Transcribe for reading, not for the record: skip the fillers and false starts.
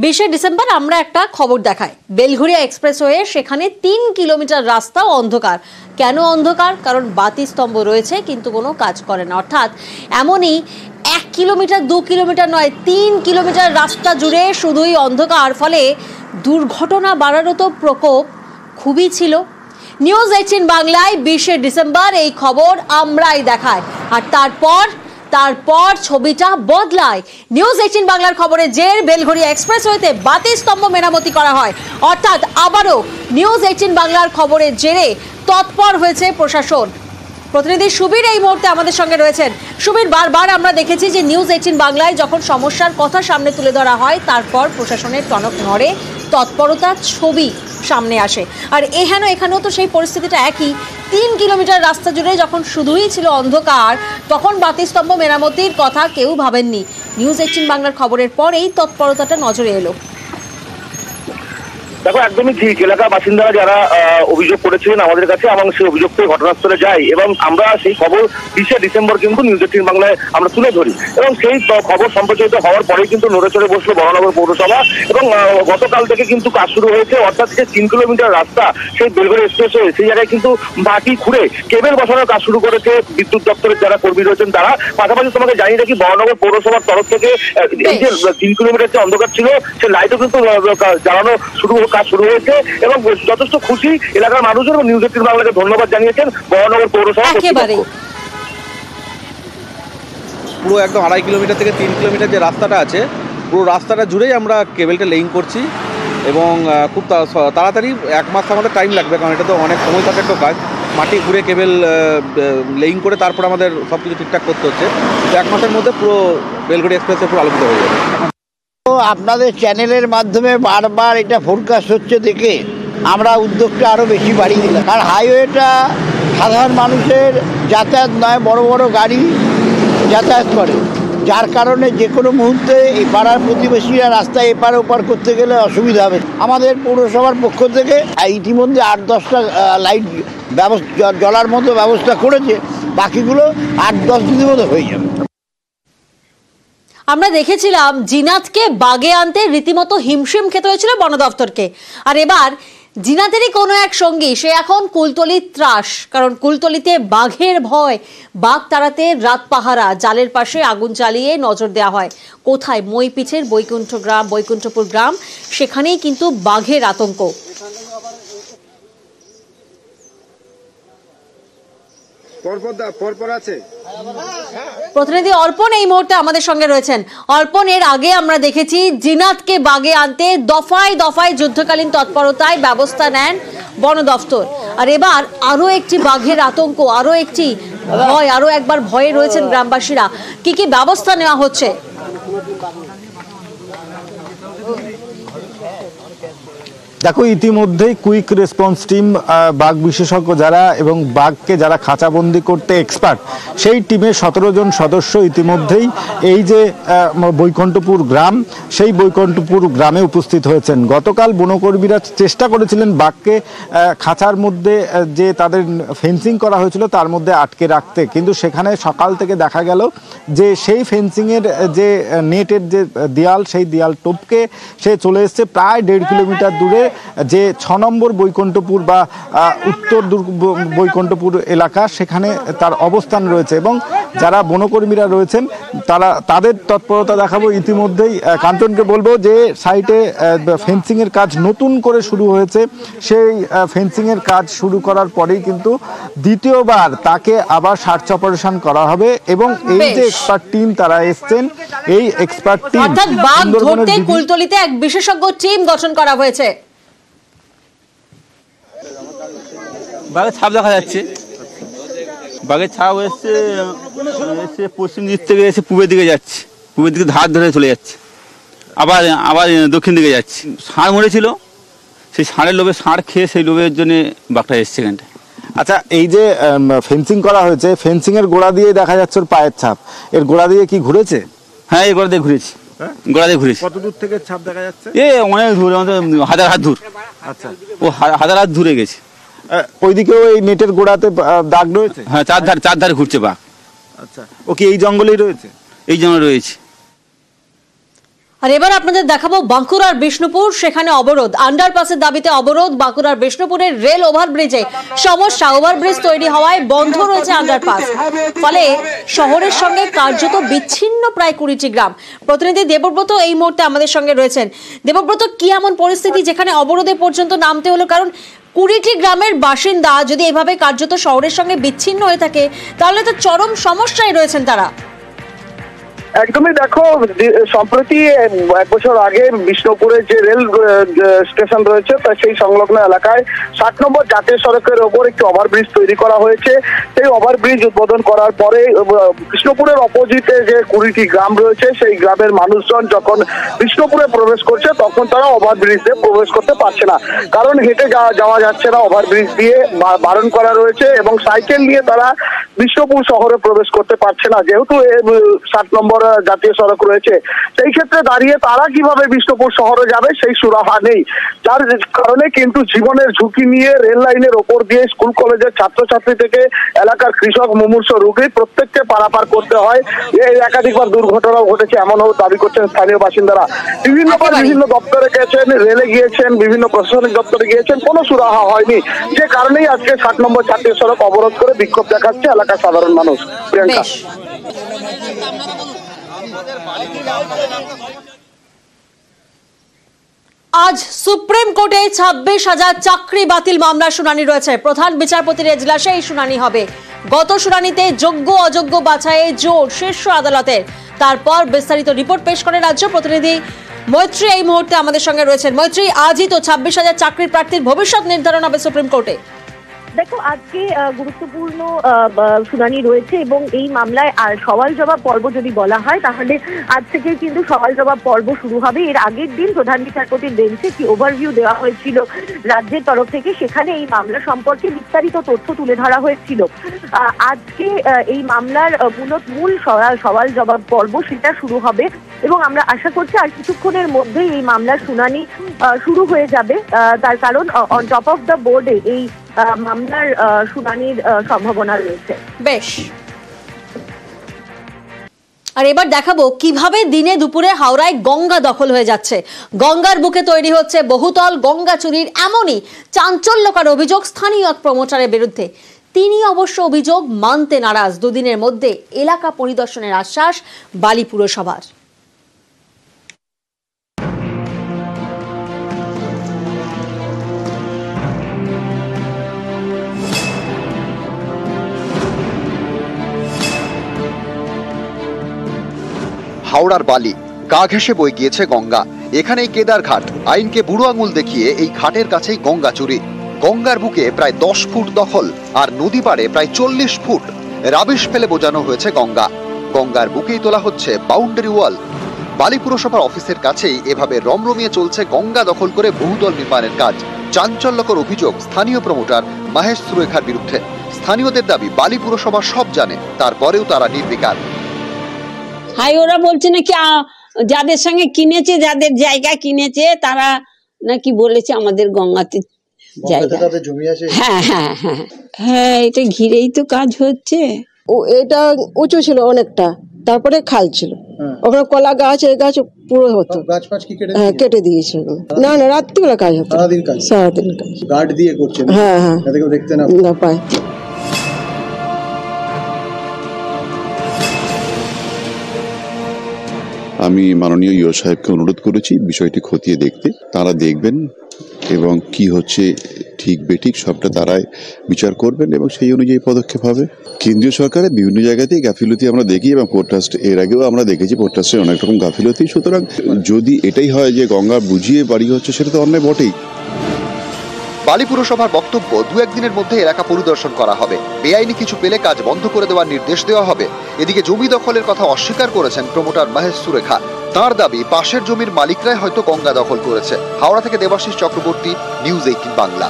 20শে December আমরা একটা খবর দেখাই, বেলঘরিয়া এক্সপ্রেসওয়ে সেখানে 3 কিলোমিটার রাস্তা অন্ধকার। কেন অন্ধকার? কারণ বাতি স্তম্ভ রয়েছে কিন্তু কোনো কাজ করে না। অর্থাৎ এমনই 1 কিলোমিটার 2 কিলোমিটার নয়, 3 কিলোমিটার রাস্তা জুড়ে শুধুই অন্ধকার। ফলে দুর্ঘটনা বাড়ারও তো প্রকোপ খুবই ছিল। নিউজ 18 বাংলায় 20শে ডিসেম্বর এই খবর আমরাই দেখাই, আর তারপর ছবিটা বদলায়। নিউজ 18 বাংলার খবরে জের বেলঘরিয়া এক্সপ্রেসওয়েতে বাতি স্তম্ভ মেরামতি করা হয়। অর্থাৎ আবারও নিউজ 18 বাংলার খবরে জেরে তৎপর হয়েছে প্রশাসন। প্রতিনিধি সুবীর এই মুহূর্তে আমাদের সঙ্গে রয়েছেন। সুবীর, বারবার আমরা দেখেছি যে নিউজ 18 বাংলায় যখন সমস্যার কথা সামনে তুলে ধরা হয় তারপর প্রশাসনের টনক নড়ে, তৎপরতার ছবি সামনে আসে। আর এখানেও তো সেই পরিস্থিতিটা একই। 3 কিলোমিটার রাস্তা জুড়ে যখন শুধুই ছিল অন্ধকার, তখন বাতিস্তম্ভ মেরামতির কথা কেউ ভাবেননি। নিউজ 18 বাংলার খবরের পরেই তৎপরতাটা নজরে এলো। দেখো, একদমই ঠিক। এলাকার বাসিন্দারা যারা অভিযোগ করেছিলেন আমাদের কাছে, এবং সেই অভিযোগ পেয়ে ঘটনাস্থলে যাই এবং আমরা সেই খবর 20শে ডিসেম্বর কিন্তু নিউজ 18 বাংলায় আমরা তুলে ধরি। এবং সেই খবর সম্প্রচারিত হওয়ার পরেই কিন্তু নড়ে চড়ে বসলো বরানগর পৌরসভা। এবং গতকাল থেকে কিন্তু কাজ শুরু হয়েছে। অর্থাৎ যে 3 কিলোমিটার রাস্তা সেই বেলঘরিয়া এক্সপ্রেসওয়ে, সেই জায়গায় কিন্তু মাটি খুঁড়ে কেবল বসানোর কাজ শুরু করেছে বিদ্যুৎ দপ্তরের যারা কর্মী রয়েছেন তারা। পাশাপাশি তোমাকে জানিয়ে রাখি, বরানগর পৌরসভার তরফ থেকে এই যে 3 কিলোমিটার যে অন্ধকার ছিল সে লাইটও কিন্তু জ্বালানো কাজ শুরু হয়েছে। এবং যথেষ্ট খুশি এলাকার মানুষজন এবং নিউজ 18 বাংলাকে ধন্যবাদ জানিয়েছেন বরানগর পৌরসভা কর্তৃপক্ষ। পুরো একদম 2.5 কিলোমিটার থেকে 3 কিলোমিটার যে রাস্তাটা আছে, পুরো রাস্তাটা জুড়েই আমরা কেবেলটা লেইং করছি। এবং খুব তাড়াতাড়ি 1 মাস আমাদের টাইম লাগবে, কারণ এটা তো অনেক সময় থাকে একটা কাজ। মাটি ঘুরে কেবেল লেইং করে তারপর আমাদের সব কিছু ঠিকঠাক করতে হচ্ছে। তো 1 মাসের মধ্যে পুরো বেলঘরিয়া এক্সপ্রেসে পুরো আলোকিত হয়ে যাবে। আপনাদের চ্যানেলের মাধ্যমে বারবার এটা ফোরকাস্ট হচ্ছে দেখে আমরা উদ্যোগটা আরও বেশি বাড়িয়ে দিলাম। কারণ হাইওয়েটা সাধারণ মানুষের যাতায়াত নয়, বড় বড় গাড়ি যাতায়াত করে, যার কারণে যে কোনো মুহূর্তে এই পাড়ার প্রতিবেশীরা রাস্তায় এপার ওপার করতে গেলে অসুবিধা হবে। আমাদের পৌরসভার পক্ষ থেকে ইতিমধ্যে 8-10টা লাইট জ্বলার মতো ব্যবস্থা করেছে, বাকিগুলো 8-10 দিনের মতো হয়ে যাবে। আমরা দেখেছিলাম জিনাতকে বাগে আনতে রীতিমতো হিমশিম খেতে হয়েছিল বন দফতরকে। আর এবার জিনাতেরই কোনো এক সঙ্গী, সে এখন কুলতলির ত্রাস। কারণ কুলতলিতে বাঘের ভয়, বাঘ তাড়াতে রাত পাহারা, জালের পাশে আগুন জ্বালিয়ে নজর দেওয়া হয়। কোথায়? মইপিছের বৈকুণ্ঠপুর গ্রাম, সেখানেই কিন্তু বাঘের আতঙ্ক। প্রতিনিধি অর্পণ এই মুহূর্তে আমাদের সঙ্গে রয়েছেন। অর্পণ, এর আগে আমরা দেখেছি জিনাতকে বাগে আনতে দফায় দফায় যুদ্ধকালীন তৎপরতায় ব্যবস্থা নেন বন দফতর। আর এবার আরো একটি বাঘের আতঙ্ক, আরো একটি ভয়, আরো একবার ভয়ে রয়েছেন গ্রামবাসীরা। কি কি ব্যবস্থা নেওয়া হচ্ছে? দেখো, ইতিমধ্যেই কুইক রেসপন্স টিম, বাঘ বিশেষজ্ঞ যারা এবং বাঘকে যারা খাঁচাবন্দি করতে এক্সপার্ট, সেই টিমের 17 জন সদস্য ইতিমধ্যেই এই যে বৈকুণ্ঠপুর গ্রাম, সেই বৈকুণ্ঠপুর গ্রামে উপস্থিত হয়েছেন। গতকাল বনকর্মীরা চেষ্টা করেছিলেন বাঘকে খাঁচার মধ্যে যে তাদের ফেন্সিং করা হয়েছিল তার মধ্যে আটকে রাখতে, কিন্তু সেখানে সকাল থেকে দেখা গেল যে সেই ফেন্সিংয়ের যে নেটের যে দেয়াল, সেই দেয়াল টপকে সে চলে এসছে প্রায় 1.5 কিলোমিটার দূরে যে 6 নম্বর বৈকুণ্ঠপুর বা উত্তর বৈকুণ্ঠপুর এলাকা, সেখানে তার অবস্থান রয়েছে। এবং যারা বনকর্মীরা রয়েছেন তাদের তৎপরতা দেখাবো। ইতিমধ্যেই কাঞ্চনকে বলবো যে সাইটে ফেন্সিংয়ের কাজ নতুন করে শুরু হয়েছে। সেই ফেন্সিংয়ের কাজ শুরু করার পরেই কিন্তু দ্বিতীয়বার তাকে আবার সার্চ অপারেশন করা হবে। এবং এই যে এক্সপার্ট টিম তারা এসছেন, এই এক্সপার্ট টিম অর্থাৎ বাঘ ধরতে কুলতলিতে এক বিশেষজ্ঞ টিম গঠন করা হয়েছে। বাঘের ছাপ দেখা যাচ্ছে, বাঘের ছাপ এসে পশ্চিম দিক থেকে এসে পূবের দিকে যাচ্ছে, পূবের দিকে ধার ধরে চলে যাচ্ছে, আবার দক্ষিণ দিকে যাচ্ছে। ষাঁড় মরেছিল, সেই ষাঁড়ের লোভে, ষাঁড় খেয়ে সেই লোভের জন্য বাঘটা এসছে এখানটায়। আচ্ছা, এই যে ফেন্সিং করা হয়েছে, ফেন্সিং এর গোড়া দিয়ে দেখা যাচ্ছে ওর পায়ের ছাপ, এর গোড়া দিয়ে কি ঘুরেছে? হ্যাঁ, এই গোড়া দিয়ে ঘুরেছি, গোড়া দিয়ে ঘুরেছি। কত দূর থেকে ছাপ দেখা যাচ্ছে? অনেক দূর, আমাদের 1000 হাত দূর। আচ্ছা, ও 1000 হাত দূরে গেছে। ওইদিকেও এই নেটের গোড়াতে দাগ রয়েছে? হ্যাঁ, চার ধারে ঘুরছে বাঘ। আচ্ছা, ও কি এই জঙ্গলেই রয়েছে? এই জঙ্গলে রয়েছে। আর এবার আপনাদের দেখাবো বাঁকুড়ার বিষ্ণুপুর, সেখানে অবরোধ, আন্ডারপাসের দাবিতে অবরোধ। বাঁকুড়ার বিষ্ণুপুরের রেল ওভারব্রিজে সমস্যা, ওভারব্রিজ তৈরি হওয়ায় বন্ধ রয়েছে আন্ডারপাস, ফলে শহরের সঙ্গে কার্যত বিচ্ছিন্ন প্রায় 20টি গ্রাম। প্রতিনিধি দেবব্রত এই মুহূর্তে আমাদের সঙ্গে রয়েছেন। দেবব্রত, কি এমন পরিস্থিতি যেখানে অবরোধে পর্যন্ত নামতে হলো? কারণ 20টি গ্রামের বাসিন্দা যদি এভাবে কার্যত শহরের সঙ্গে বিচ্ছিন্ন হয়ে থাকে তাহলে তো চরম সমস্যায় রয়েছেন তারা। একদমই, দেখো সম্প্রতি 1 বছর আগে বিষ্ণুপুরে যে রেল স্টেশন রয়েছে তা সেই সংলগ্ন এলাকায় 60 নম্বর জাতীয় সড়কের ওপর একটি ওভারব্রিজ তৈরি করা হয়েছে। সেই ওভারব্রিজ উদ্বোধন করার পরে বিষ্ণুপুরের অপোজিটে যে 20টি গ্রাম রয়েছে সেই গ্রামের মানুষজন যখন বিষ্ণুপুরে প্রবেশ করছে তখন তারা ওভারব্রিজে প্রবেশ করতে পারছে না, কারণ হেঁটে যাওয়া যাচ্ছে না, ওভারব্রিজ দিয়ে বারণ করা রয়েছে এবং সাইকেল নিয়ে তারা বিষ্ণুপুর শহরে প্রবেশ করতে পারছে না, যেহেতু 60 নম্বর জাতীয় সড়ক রয়েছে। সেই ক্ষেত্রে দাঁড়িয়ে তারা কিভাবে বিষ্ণুপুর শহরে যাবে সেই সুরাহা নেই, যার কারণে কিন্তু জীবনের ঝুঁকি নিয়ে রেল লাইনের ওপর দিয়ে স্কুল কলেজের ছাত্রছাত্রী থেকে এলাকার কৃষক, মুমূর্ষ রোগী প্রত্যেককে পারাপার করতে হয়। এই একাধিকবার দুর্ঘটনাও ঘটেছে, এমনও দাবি করছেন স্থানীয় বাসিন্দারা। বিভিন্নবার বিভিন্ন দপ্তরে গেছেন, রেলে গিয়েছেন, বিভিন্ন প্রশাসনিক দপ্তরে গিয়েছেন, কোনো সুরাহা হয়নি, যে কারণেই আজকে 60 নম্বর জাতীয় সড়ক অবরোধ করে বিক্ষোভ দেখাচ্ছে এলাকার সাধারণ মানুষ। প্রিয়াঙ্কা। আজ সুপ্রিম কোর্টে 26,000 চাকরি বাতিল মামলার শুনানি রয়েছে। প্রধান বিচারপতির এজলাসে এই শুনানি হবে। গত শুনানিতে যোগ্য অযোগ্য বাছাইয়ে জোর শীর্ষ আদালতের। তারপর বিস্তারিত রিপোর্ট পেশ করে রাজ্য প্রতিনিধি মৈত্রী এই মুহূর্তে আমাদের সঙ্গে রয়েছেন। মৈত্রী, আজই তো 26,000 চাকরির প্রার্থীর ভবিষ্যৎ নির্ধারণ হবে সুপ্রিম কোর্টে। দেখো, আজকে গুরুত্বপূর্ণ শুনানি রয়েছে এবং এই মামলায় সওয়াল জবাব পর্ব যদি বলা হয় তাহলে আজ থেকে কিন্তু সওয়াল জবাব পর্ব শুরু হবে। এর আগের দিন প্রধান বিচারপতির বেঞ্চে কি ওভারভিউ দেওয়া হয়েছিল রাজ্যের তরফ থেকে, সেখানে এই মামলা সম্পর্কে বিস্তারিত তথ্য তুলে ধরা হয়েছিল। আজকে এই মামলার মূল সওয়াল জবাব পর্ব সেটা শুরু হবে এবং আমরা আশা করছি আর কিছুক্ষণের মধ্যেই এই মামলার শুনানি শুরু হয়ে যাবে। তার কারণ অন টপ অফ দ্য বোর্ডে এই মামলার শুনানির সম্ভাবনা রয়েছে। বেশ, আর এবার দেখাবো কিভাবে দিনে দুপুরে হাওড়ায় গঙ্গা দখল হয়ে যাচ্ছে। গঙ্গার বুকে তৈরি হচ্ছে বহুতল গঙ্গা চুরির এমনই চাঞ্চল্যকর অভিযোগ স্থানীয় এক প্রমোটারের বিরুদ্ধে। তিনি অবশ্য অভিযোগ মানতে নারাজ। দুদিনের মধ্যে এলাকা পরিদর্শনের আশ্বাস বালি পুরসভার। হাওড়ার বালি গা ঘেঁষে বয়ে গিয়েছে গঙ্গা। এখানেই কেদার ঘাট, আইনকে বুড়ো আঙুল দেখিয়ে এই ঘাটের কাছেই গঙ্গা চুরি। গঙ্গার বুকে প্রায় 10 ফুট দখল আর নদী পাড়ে প্রায় 40 ফুট রাবিশ ফেলে বোঝানো হয়েছে গঙ্গা। গঙ্গার বুকেই তোলা হচ্ছে বাউন্ডারি ওয়াল। বালি পুরসভার অফিসের কাছেই এভাবে রমরমিয়ে চলছে গঙ্গা দখল করে বহুতল নির্মাণের কাজ। চাঞ্চল্যকর অভিযোগ স্থানীয় প্রমোটার মহেশ সুরেখার বিরুদ্ধে। স্থানীয়দের দাবি বালি পুরসভা সব জানে, তারপরেও তারা নির্বিকার। হাই, ওরা বলছে নাকি যাদের সঙ্গে কিনেছে, যাদের জায়গা কিনেছে তারা নাকি বলেছে আমাদের গঙ্গাতে জায়গা। হ্যাঁ হ্যাঁ হ্যাঁ হ্যাঁ, এটা ঘিরেই তো কাজ হচ্ছে। ও এটা উঁচু ছিল অনেকটা, তারপরে খাল ছিল, ওখানে কলা গাছ এই গাছ পুরো হতো, কেটে দিয়েছিল। না না, রাত্রিবেলা কাজ হতো, সারাদিন কাজ গার্ড দিয়ে করছে। হ্যাঁ হ্যাঁ, দেখতে না পায়। আমি মাননীয় ইও সাহেবকে অনুরোধ করেছি বিষয়টি খতিয়ে দেখতে। তারা দেখবেন এবং কি হচ্ছে ঠিক বেঠিক সবটা তারাই বিচার করবেন এবং সেই অনুযায়ী পদক্ষেপ হবে। কেন্দ্রীয় সরকারের বিভিন্ন জায়গাতেই গাফিলতি আমরা দেখি এবং পোর্ট ট্রাস্ট এর আগেও আমরা দেখেছি পোর্ট ট্রাস্টের অনেক রকম গাফিলতি। সুতরাং যদি এটাই হয় যে গঙ্গা বুঝিয়ে বাড়ি হচ্ছে, সেটা তো অন্যায় বটেই। বালি পুরসভার বক্তব্য, 2-1 দিনের মধ্যে এলাকা পরিদর্শন করা হবে। বেআইনি কিছু পেলে কাজ বন্ধ করে দেওয়ার নির্দেশ দেওয়া হবে। এদিকে জমি দখলের কথা অস্বীকার করেছেন প্রমোটার মহেশ সুরেখা। তার দাবি পাশের জমির মালিকরাই হয়তো গঙ্গা দখল করেছে। হাওড়া থেকে দেবাশিস চক্রবর্তী, নিউজ 18 বাংলা।